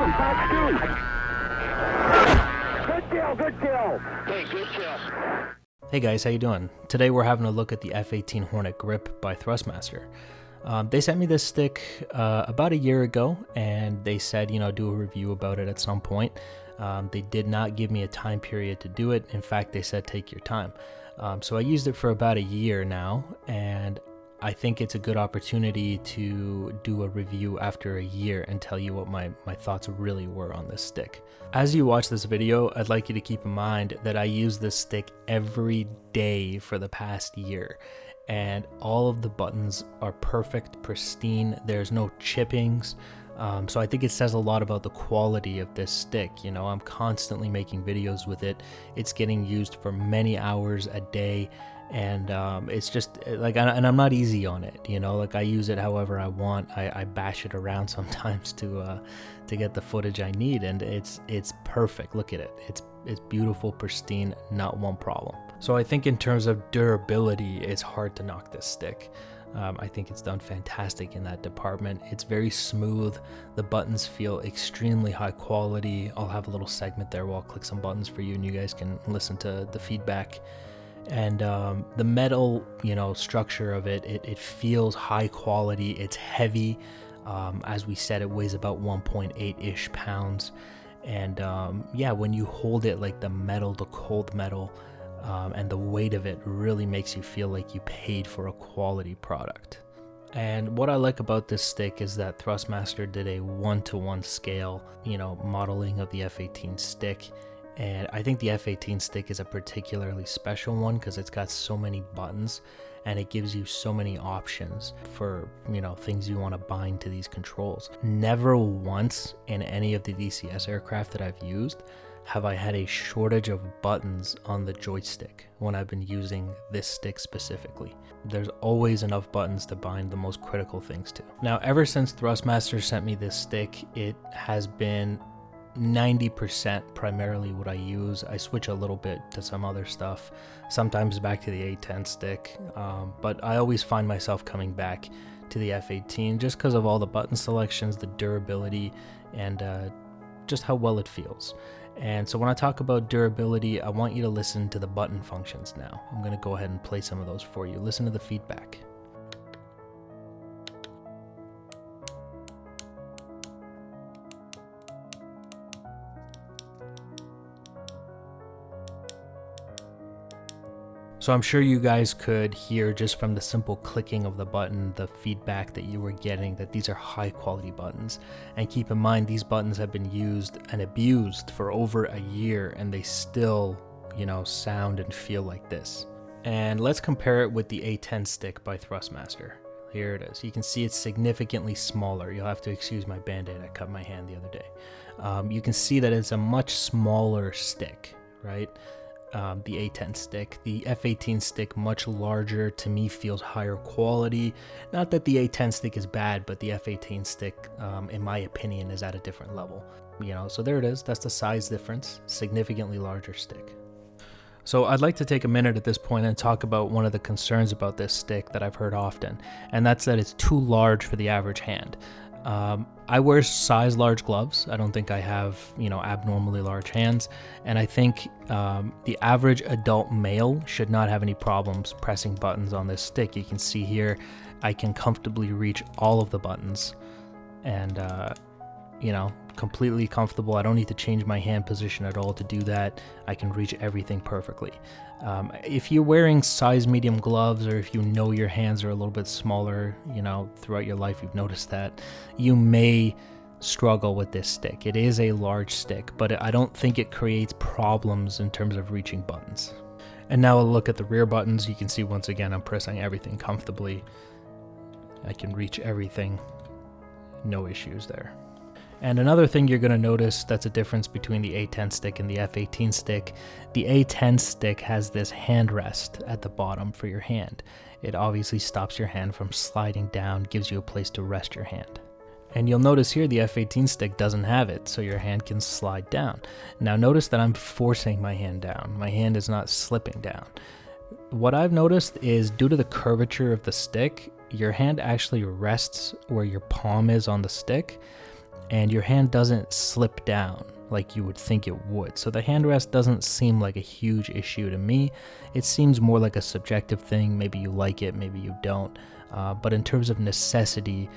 Good kill, good kill. Hey, good kill. Hey guys, how you doing? Today we're having a look at the F-18 Hornet grip by Thrustmaster. They sent me this stick about a year ago, and they said, do a review about it at some point. They did not give me a time period to do it. In fact, they said take your time. So I used it for about a year now, and I think it's a good opportunity to do a review after a year and tell you what my thoughts really were on this stick. As you watch this video, I'd like you to keep in mind that I use this stick every day for the past year, and all of the buttons are perfect, pristine. There's no chippings. So I think it says a lot about the quality of this stick. I'm constantly making videos with it. It's getting used for many hours a day, and it's just like, and I'm not easy on it, like I use it however I want. I bash it around sometimes to get the footage I need, and it's perfect. Look at it. It's beautiful, pristine, not one problem. So I think in terms of durability, it's hard to knock this stick. I think it's done fantastic in that department. It's very smooth. The buttons feel extremely high quality. I'll have a little segment there where I'll click some buttons for you and you guys can listen to the feedback. And the metal, structure of it feels high quality. It's heavy. As we said, it weighs about 1.8-ish pounds. And yeah, when you hold it, like the cold metal, and the weight of it really makes you feel like you paid for a quality product. And what I like about this stick is that Thrustmaster did a 1-to-1 scale, modeling of the F-18 stick. And I think the F-18 stick is a particularly special one because it's got so many buttons and it gives you so many options for, things you want to bind to these controls. Never once in any of the DCS aircraft that I've used have I had a shortage of buttons on the joystick when I've been using this stick specifically. There's always enough buttons to bind the most critical things to. Now, ever since Thrustmaster sent me this stick, it has been 90% primarily what I use. I switch a little bit to some other stuff, sometimes back to the A-10 stick, but I always find myself coming back to the F-18 just because of all the button selections, the durability, and just how well it feels. And so when I talk about durability, I want you to listen to the button functions now. I'm going to go ahead and play some of those for you. Listen to the feedback. So I'm sure you guys could hear just from the simple clicking of the button, the feedback that you were getting, that these are high quality buttons. And keep in mind, these buttons have been used and abused for over a year and they still, sound and feel like this. And let's compare it with the A-10 stick by Thrustmaster. Here it is. You can see it's significantly smaller. You'll have to excuse my band-aid. I cut my hand the other day. You can see that it's a much smaller stick, right? The A-10 stick. The F-18 stick, much larger, to me feels higher quality. Not that the A-10 stick is bad, but the F-18 stick, in my opinion, is at a different level. So there it is. That's the size difference. Significantly larger stick. So I'd like to take a minute at this point and talk about one of the concerns about this stick that I've heard often, and that's that it's too large for the average hand. I wear size large gloves. I don't think I have, abnormally large hands. And I think the average adult male should not have any problems pressing buttons on this stick. You can see here, I can comfortably reach all of the buttons and, completely comfortable. I don't need to change my hand position at all to do that. I can reach everything perfectly. If you're wearing size medium gloves, or if your hands are a little bit smaller, throughout your life you've noticed that, you may struggle with this stick. It is a large stick, but I don't think it creates problems in terms of reaching buttons. And now a look at the rear buttons. You can see once again I'm pressing everything comfortably. I can reach everything, no issues there. And another thing you're going to notice that's a difference between the A-10 stick and the F-18 stick, the A-10 stick has this hand rest at the bottom for your hand. It obviously stops your hand from sliding down, gives you a place to rest your hand. And you'll notice here the F-18 stick doesn't have it, so your hand can slide down. Now notice that I'm forcing my hand down. My hand is not slipping down. What I've noticed is due to the curvature of the stick, your hand actually rests where your palm is on the stick. and your hand doesn't slip down like you would think it would. So the handrest doesn't seem like a huge issue to me. It seems more like a subjective thing. Maybe you like it, maybe you don't. But in terms of necessity,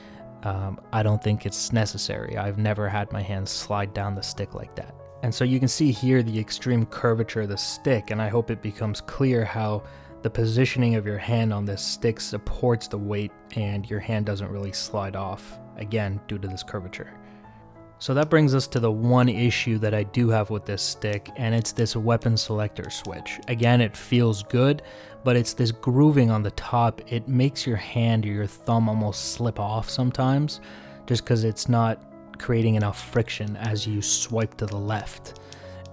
I don't think it's necessary. I've never had my hand slide down the stick like that. And so you can see here the extreme curvature of the stick, and I hope it becomes clear how the positioning of your hand on this stick supports the weight and your hand doesn't really slide off, again, due to this curvature. So that brings us to the one issue that I do have with this stick, and it's this weapon selector switch. Again, it feels good, but it's this grooving on the top. It makes your hand or your thumb almost slip off sometimes, just because it's not creating enough friction as you swipe to the left.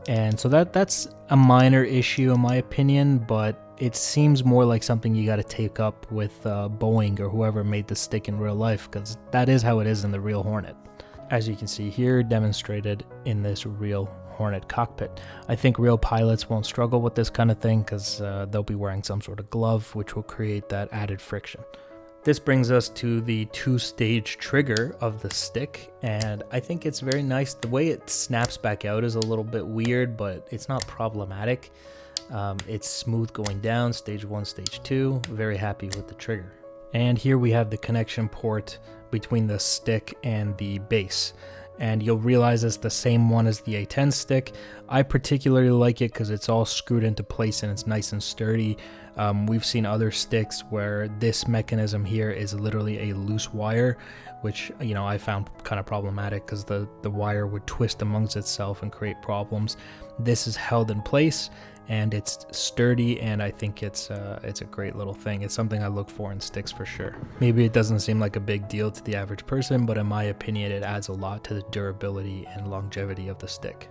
And so that's a minor issue in my opinion, but it seems more like something you got to take up with Boeing or whoever made the stick in real life, because that is how it is in the real Hornet. As you can see here, demonstrated in this real Hornet cockpit. I think real pilots won't struggle with this kind of thing because they'll be wearing some sort of glove, which will create that added friction. This brings us to the two-stage trigger of the stick, and I think it's very nice. The way it snaps back out is a little bit weird, but it's not problematic. It's smooth going down, stage 1, stage 2. Very happy with the trigger. And here we have the connection port between the stick and the base, and you'll realize it's the same one as the A10 stick. I particularly like it because it's all screwed into place and it's nice and sturdy. We've seen other sticks where this mechanism here is literally a loose wire, which, you know, I found kind of problematic because the wire would twist amongst itself and create problems. This is held in place and it's sturdy, and I think it's a great little thing. It's something I look for in sticks for sure. Maybe it doesn't seem like a big deal to the average person, but in my opinion it adds a lot to the durability and longevity of the stick.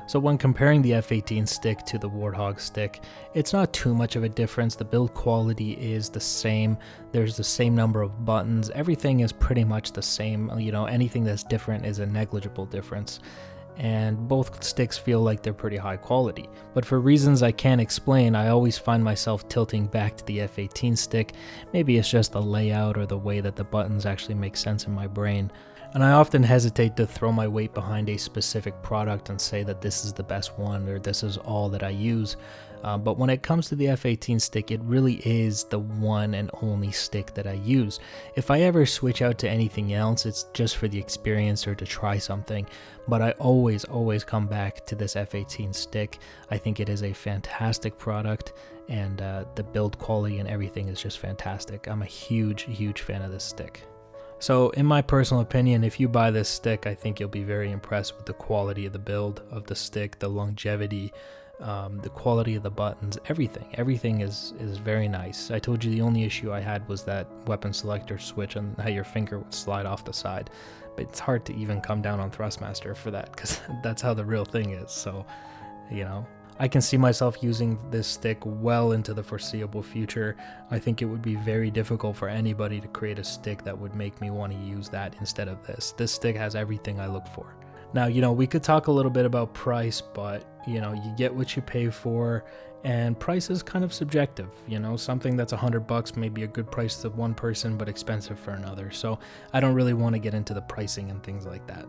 So when comparing the F-18 stick to the Warthog stick, it's not too much of a difference. The build quality is the same. There's the same number of buttons. Everything is pretty much the same. You know, anything that's different is a negligible difference. And both sticks feel like they're pretty high quality. But for reasons I can't explain, I always find myself tilting back to the F-18 stick. Maybe it's just the layout or the way that the buttons actually make sense in my brain. And I often hesitate to throw my weight behind a specific product and say that this is the best one or this is all that I use. But when it comes to the F-18 stick, it really is the one and only stick that I use. If I ever switch out to anything else, it's just for the experience or to try something. But I always come back to this F-18 stick. I think it is a fantastic product, and the build quality and everything is just fantastic. I'm a huge fan of this stick. So in my personal opinion, if you buy this stick, I think you'll be very impressed with the quality of the build of the stick, the longevity, the quality of the buttons, everything is very nice. I told you the only issue I had was that weapon selector switch and how your finger would slide off the side, but it's hard to even come down on Thrustmaster for that because that's how the real thing is. So, you know, I can see myself using this stick well into the foreseeable future. I think it would be very difficult for anybody to create a stick that would make me want to use that instead of this. This stick has everything I look for. Now, you know, we could talk a little bit about price, but, you know, you get what you pay for, and price is kind of subjective. You know, something that's $100 may be a good price to one person, but expensive for another. So I don't really want to get into the pricing and things like that.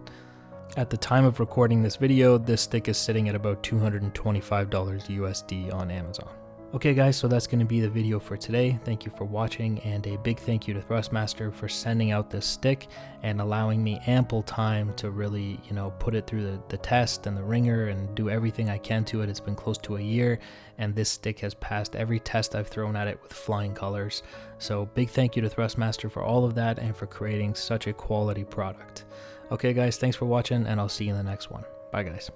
At the time of recording this video, this stick is sitting at about $225 USD on Amazon. Okay guys, so that's going to be the video for today. Thank you for watching, and a big thank you to Thrustmaster for sending out this stick and allowing me ample time to really, you know, put it through the test and the ringer and do everything I can to it. It's been close to a year, and this stick has passed every test I've thrown at it with flying colors. So big thank you to Thrustmaster for all of that and for creating such a quality product. Okay guys, thanks for watching, and I'll see you in the next one. Bye guys.